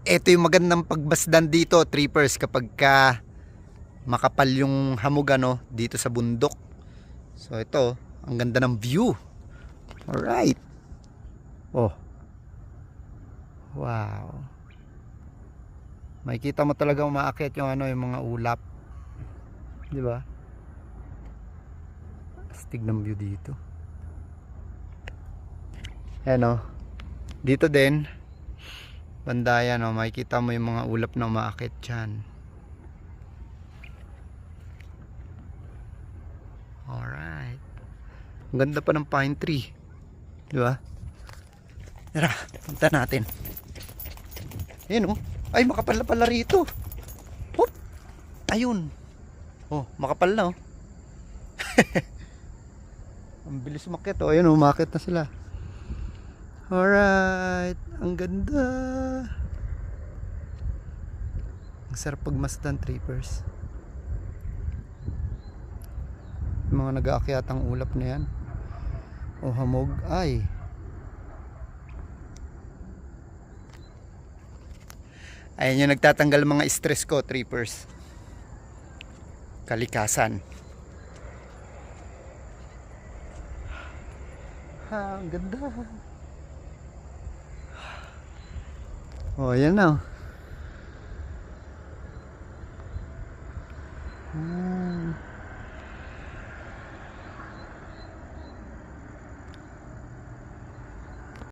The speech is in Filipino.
Ito yung magandang pagbasdan dito, trippers, kapag ka makapal yung hamog ano, dito sa bundok. So ito, ang ganda ng view. Alright. Oh, wow. Makikita mo talaga umaakyat yung ano, yung mga ulap. Di ba? Astig ng view dito. Ayan oh. Dito din, banda yan oh, makikita mo yung mga ulap na umaakyat dyan. Alright. Ang ganda pa ng pine tree. Di ba? Tara, punta natin. Ayan oh. Ay, makapal na pala rito. Hop. Ayun. Oh, makapal na oh. Ang bilis umakyat oh. Ayun oh, umakyat na sila. Alright. Ang ganda. Ang sarap pagmasdan, trippers. Yung mga nag-aakyatang ulap na yan. O hamog. Ay. Ayan yung nagtatanggal mga stress ko, trippers. Kalikasan. Ha, ang ganda. Oh, yan na.